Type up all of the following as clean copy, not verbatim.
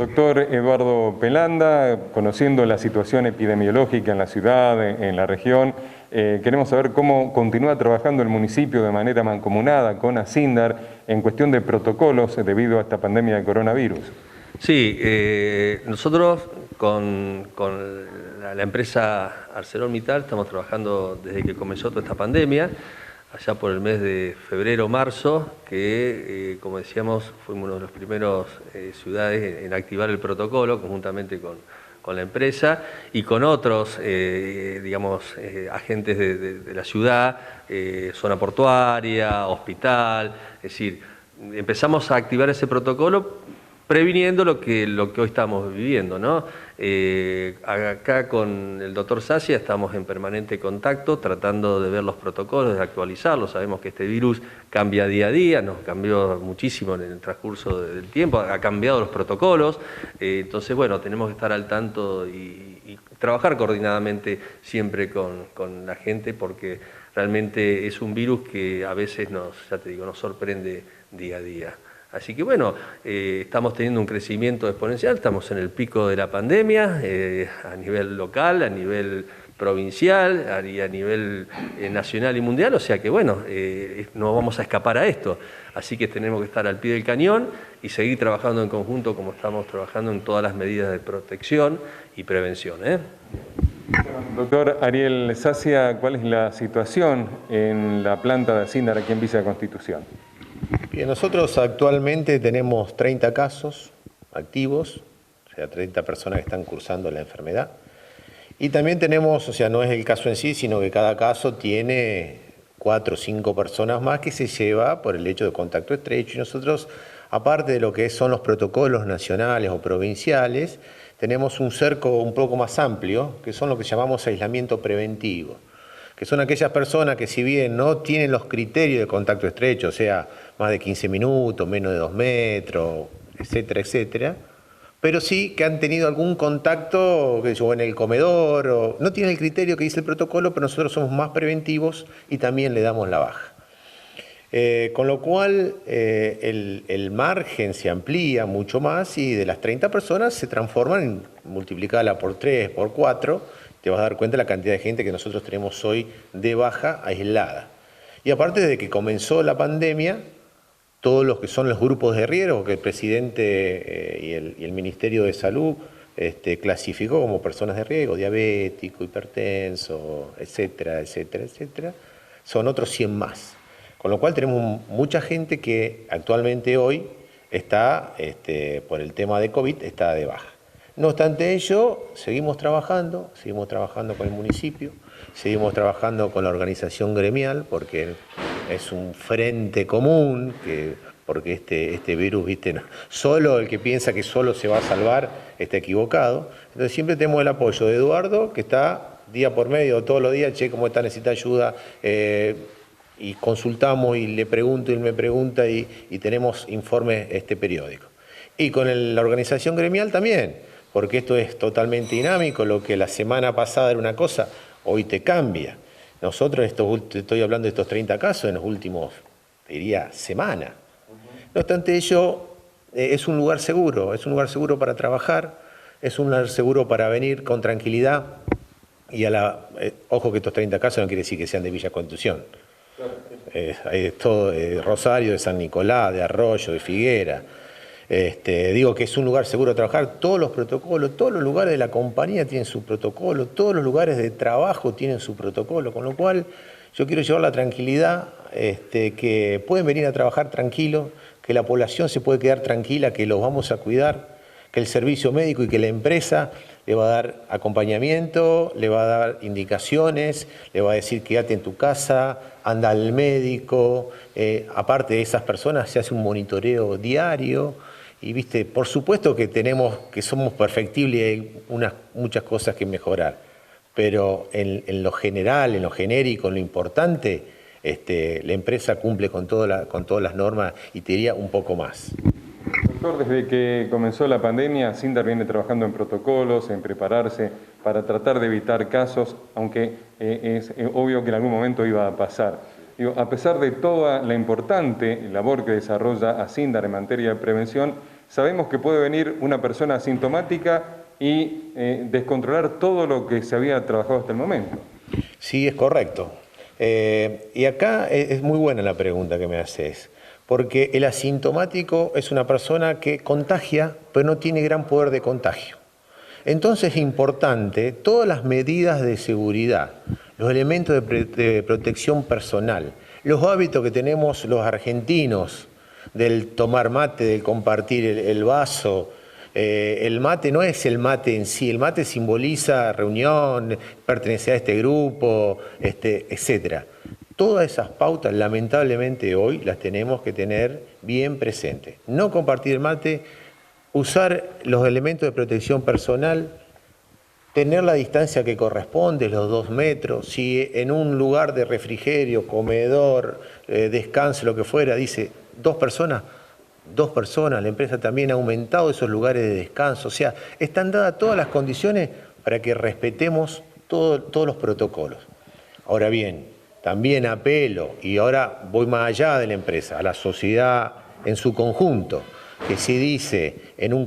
Doctor Eduardo Pelanda, conociendo la situación epidemiológica en la ciudad, en la región, queremos saber cómo continúa trabajando el municipio de manera mancomunada con Asindar en cuestión de protocolos debido a esta pandemia de coronavirus. Sí, nosotros con la empresa ArcelorMittal estamos trabajando desde que comenzó toda esta pandemia, allá por el mes de febrero, marzo, que como decíamos fuimos uno de los primeros ciudades en activar el protocolo conjuntamente con la empresa y con otros, agentes de la ciudad, zona portuaria, hospital, es decir, empezamos a activar ese protocolo previniendo lo que hoy estamos viviendo, ¿no? Acá con el doctor Sacia estamos en permanente contacto, tratando de ver los protocolos, de actualizarlos. Sabemos que este virus cambia día a día, nos cambió muchísimo en el transcurso del tiempo, ha cambiado los protocolos. Entonces, bueno, tenemos que estar al tanto y trabajar coordinadamente siempre con la gente, porque realmente es un virus que a veces nos sorprende día a día. Así que bueno, estamos teniendo un crecimiento exponencial, estamos en el pico de la pandemia, a nivel local, a nivel provincial y a nivel nacional y mundial, o sea que bueno, no vamos a escapar a esto. Así que tenemos que estar al pie del cañón y seguir trabajando en conjunto como estamos trabajando en todas las medidas de protección y prevención. Doctor Ariel Sacia, ¿cuál es la situación en la planta de Asindar aquí en Villa de Constitución? Bien, nosotros actualmente tenemos 30 casos activos, o sea, 30 personas que están cursando la enfermedad. Y también tenemos, o sea, no es el caso en sí, sino que cada caso tiene 4 o 5 personas más que se lleva por el hecho de contacto estrecho. Y nosotros, aparte de lo que son los protocolos nacionales o provinciales, tenemos un cerco un poco más amplio, que son lo que llamamos aislamiento preventivo, que son aquellas personas que si bien no tienen los criterios de contacto estrecho, o sea, más de 15 minutos, menos de 2 metros, etcétera, etcétera, pero sí que han tenido algún contacto en el comedor, o no tienen el criterio que dice el protocolo, pero nosotros somos más preventivos y también le damos la baja. Con lo cual el margen se amplía mucho más y de las 30 personas se transforman en multiplicarla por 3, por 4, te vas a dar cuenta de la cantidad de gente que nosotros tenemos hoy de baja aislada. Y aparte, desde que comenzó la pandemia, todos los que son los grupos de riesgo que el presidente y el Ministerio de Salud clasificó como personas de riesgo, diabético, hipertenso, etcétera, etcétera, etcétera, son otros 100 más. Con lo cual tenemos mucha gente que actualmente hoy está, por el tema de COVID, está de baja. No obstante ello, seguimos trabajando con el municipio, seguimos trabajando con la organización gremial, porque es un frente común, porque este virus, solo el que piensa que solo se va a salvar está equivocado. Entonces siempre tenemos el apoyo de Eduardo, que está día por medio, todos los días, cómo está, necesita ayuda, y consultamos y le pregunto y él me pregunta y tenemos informes periódicos. Y con la organización gremial también, porque esto es totalmente dinámico, lo que la semana pasada era una cosa, hoy te cambia. Nosotros, estoy hablando de estos 30 casos en los últimos, diría, semanas. No obstante ello, es un lugar seguro para trabajar, es un lugar seguro para venir con tranquilidad y ojo que estos 30 casos no quiere decir que sean de Villa Constitución. Es todo Rosario, de San Nicolás, de Arroyo, de Figuera. Digo que es un lugar seguro de trabajar, todos los protocolos, todos los lugares de la compañía tienen su protocolo, todos los lugares de trabajo tienen su protocolo, con lo cual yo quiero llevar la tranquilidad, que pueden venir a trabajar tranquilos, que la población se puede quedar tranquila, que los vamos a cuidar, que el servicio médico y que la empresa le va a dar acompañamiento, le va a dar indicaciones, le va a decir quédate en tu casa, anda al médico, aparte de esas personas se hace un monitoreo diario. Y por supuesto que somos perfectibles y hay muchas cosas que mejorar, pero en lo general, en lo genérico, en lo importante, la empresa cumple con todas las normas y te diría un poco más. Doctor, desde que comenzó la pandemia, Asindar viene trabajando en protocolos, en prepararse para tratar de evitar casos, aunque es obvio que en algún momento iba a pasar. Digo, a pesar de toda la importante labor que desarrolla Asindar en materia de prevención, sabemos que puede venir una persona asintomática y descontrolar todo lo que se había trabajado hasta el momento. Sí, es correcto. Y acá es muy buena la pregunta que me haces, porque el asintomático es una persona que contagia, pero no tiene gran poder de contagio. Entonces es importante todas las medidas de seguridad, los elementos de protección personal, los hábitos que tenemos los argentinos del tomar mate, del compartir el vaso. El mate no es el mate en sí, el mate simboliza reunión, pertenecer a este grupo, etc. Todas esas pautas, lamentablemente hoy, las tenemos que tener bien presentes. No compartir el mate, usar los elementos de protección personal, tener la distancia que corresponde, los 2 metros. Si en un lugar de refrigerio, comedor, descanso, lo que fuera, dice 2 personas, la empresa también ha aumentado esos lugares de descanso. O sea, están dadas todas las condiciones para que respetemos todos los protocolos. Ahora bien, también apelo, y ahora voy más allá de la empresa, a la sociedad en su conjunto, que si dice,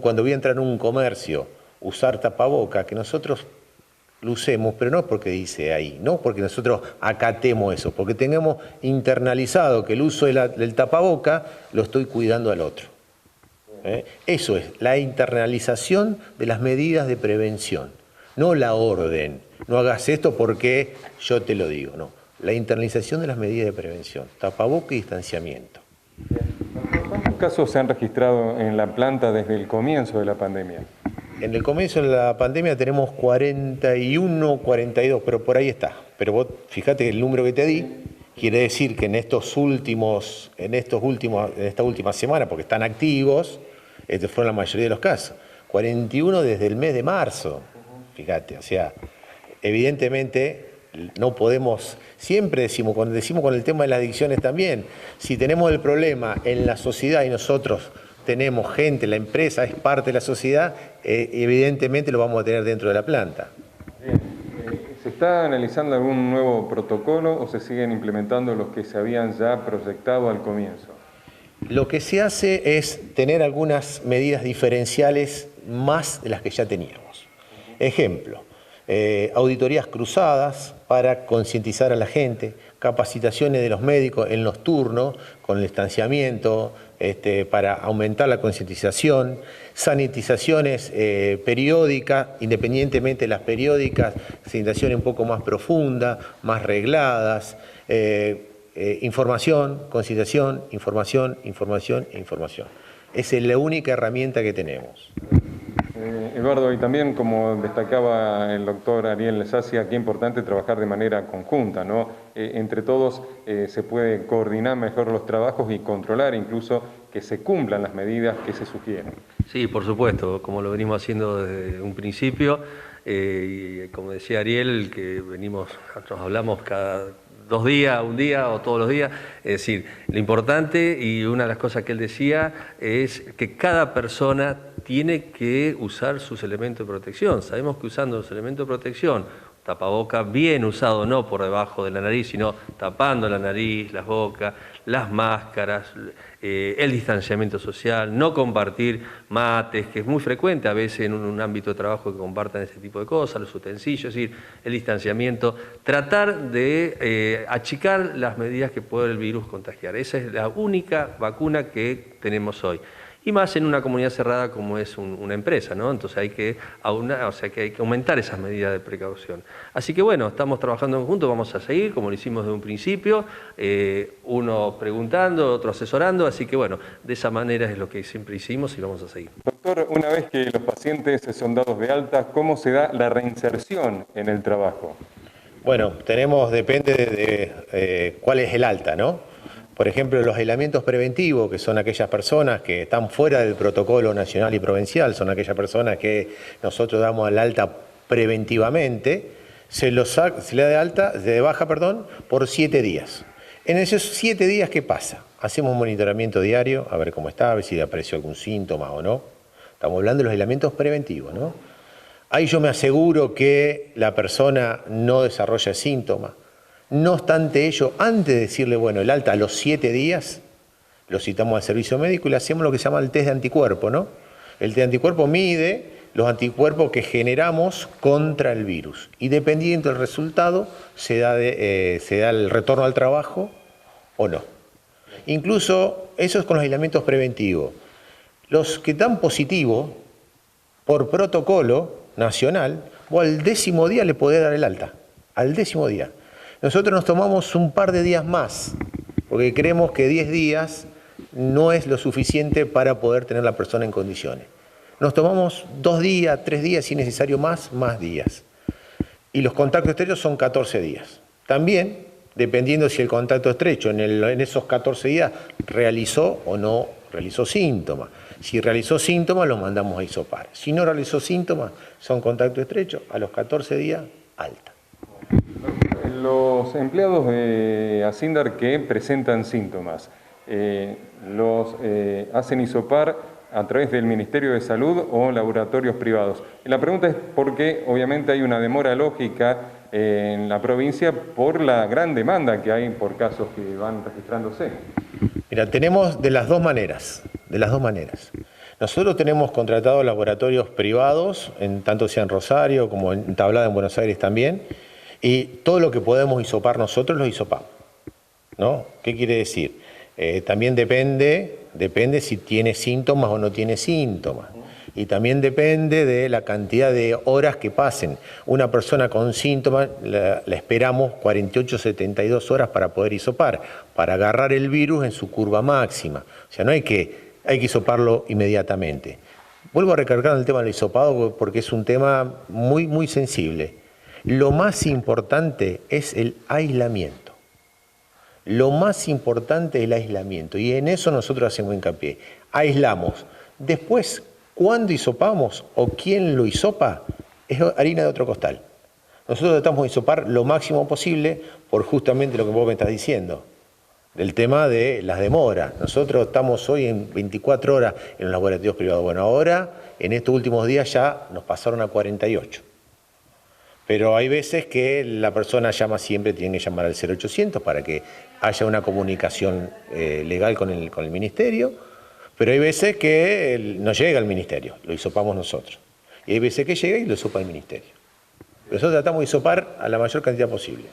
cuando voy a entrar en un comercio, usar tapaboca, que nosotros lo usemos, pero no es porque dice ahí, no porque nosotros acatemos eso, porque tengamos internalizado que el uso del tapaboca lo estoy cuidando al otro. Eso es, la internalización de las medidas de prevención, no la orden. No hagas esto porque yo te lo digo, no. La internalización de las medidas de prevención, tapaboca y distanciamiento. ¿Cuántos casos se han registrado en la planta desde el comienzo de la pandemia? En el comienzo de la pandemia tenemos 41, 42, pero por ahí está. Pero vos fíjate el número que te di, quiere decir que en esta última semana, porque están activos, estos fueron la mayoría de los casos. 41 desde el mes de marzo, fíjate, o sea, evidentemente no podemos, siempre decimos con el tema de las adicciones también, si tenemos el problema en la sociedad y nosotros tenemos gente, la empresa es parte de la sociedad, evidentemente lo vamos a tener dentro de la planta. ¿Se está analizando algún nuevo protocolo o se siguen implementando los que se habían ya proyectado al comienzo? Lo que se hace es tener algunas medidas diferenciales más de las que ya teníamos. Ejemplo, auditorías cruzadas para concientizar a la gente, capacitaciones de los médicos en los turnos con el distanciamiento, para aumentar la concientización, sanitizaciones periódicas, independientemente de las periódicas, sanitizaciones un poco más profundas, más regladas, información, concientización, información. Esa es la única herramienta que tenemos. Eduardo, y también como destacaba el doctor Ariel Lesacia, qué importante trabajar de manera conjunta, ¿no? Entre todos se puede coordinar mejor los trabajos y controlar incluso que se cumplan las medidas que se sugieren. Sí, por supuesto, como lo venimos haciendo desde un principio, y como decía Ariel, que nos hablamos cada 2 días, un día o todos los días, es decir, lo importante y una de las cosas que él decía es que cada persona tiene que usar sus elementos de protección. Sabemos que usando los elementos de protección, tapaboca bien usado, no por debajo de la nariz, sino tapando la nariz, las bocas, las máscaras, el distanciamiento social, no compartir mates, que es muy frecuente a veces en un ámbito de trabajo que compartan ese tipo de cosas, los utensilios, es decir, el distanciamiento, tratar de achicar las medidas que puede el virus contagiar. Esa es la única vacuna que tenemos hoy. Y más en una comunidad cerrada como es una empresa, ¿no? Entonces hay que aumentar esas medidas de precaución. Así que bueno, estamos trabajando en conjunto, vamos a seguir como lo hicimos desde un principio, uno preguntando, otro asesorando, así que bueno, de esa manera es lo que siempre hicimos y vamos a seguir. Doctor, una vez que los pacientes son dados de alta, ¿cómo se da la reinserción en el trabajo? Bueno, depende de cuál es el alta, ¿no? Por ejemplo, los aislamientos preventivos, que son aquellas personas que están fuera del protocolo nacional y provincial, son aquellas personas que nosotros damos al alta preventivamente, se le da de baja, por 7 días. En esos 7 días, ¿qué pasa? Hacemos un monitoramiento diario, a ver cómo está, a ver si le apareció algún síntoma o no. Estamos hablando de los aislamientos preventivos, ¿no? Ahí yo me aseguro que la persona no desarrolla síntomas. No obstante ello, antes de decirle, bueno, el alta a los 7 días, lo citamos al servicio médico y le hacemos lo que se llama el test de anticuerpo, ¿no? El test de anticuerpo mide los anticuerpos que generamos contra el virus y dependiendo del resultado se da el retorno al trabajo o no. Incluso eso es con los aislamientos preventivos. Los que dan positivo, por protocolo nacional, vos al 10.º día le podés dar el alta, al 10.º día. Nosotros nos tomamos un par de días más, porque creemos que 10 días no es lo suficiente para poder tener la persona en condiciones. Nos tomamos 2 días, 3 días, si necesario más días. Y los contactos estrechos son 14 días. También, dependiendo si el contacto estrecho en esos 14 días realizó o no realizó síntomas. Si realizó síntomas, los mandamos a hisopar. Si no realizó síntomas, son contactos estrechos, a los 14 días, alta. Los empleados de Asindar que presentan síntomas, los hacen hisopar a través del Ministerio de Salud o laboratorios privados. Y la pregunta es porque obviamente hay una demora lógica en la provincia por la gran demanda que hay por casos que van registrándose. Mira, tenemos de las dos maneras. Nosotros tenemos contratados laboratorios privados, tanto sea en Rosario como en Tablada, en Buenos Aires también, y todo lo que podemos hisopar nosotros lo hisopamos, ¿no? ¿Qué quiere decir? También depende si tiene síntomas o no tiene síntomas. Y también depende de la cantidad de horas que pasen. Una persona con síntomas la esperamos 48, 72 horas para poder hisopar, para agarrar el virus en su curva máxima. O sea, no hay que hisoparlo inmediatamente. Vuelvo a recargar el tema del hisopado porque es un tema muy, muy sensible. Lo más importante es el aislamiento. Lo más importante es el aislamiento y en eso nosotros hacemos hincapié. Aislamos. Después, ¿cuándo hisopamos o quién lo hisopa? Es harina de otro costal. Nosotros tratamos de hisopar lo máximo posible por justamente lo que vos me estás diciendo, del tema de las demoras. Nosotros estamos hoy en 24 horas en los laboratorios privados. Bueno, ahora, en estos últimos días ya nos pasaron a 48. Pero hay veces que la persona llama siempre, tiene que llamar al 0800 para que haya una comunicación legal con el ministerio, pero hay veces que no llega al ministerio, lo hisopamos nosotros. Y hay veces que llega y lo hisopa el ministerio. Nosotros tratamos de hisopar a la mayor cantidad posible.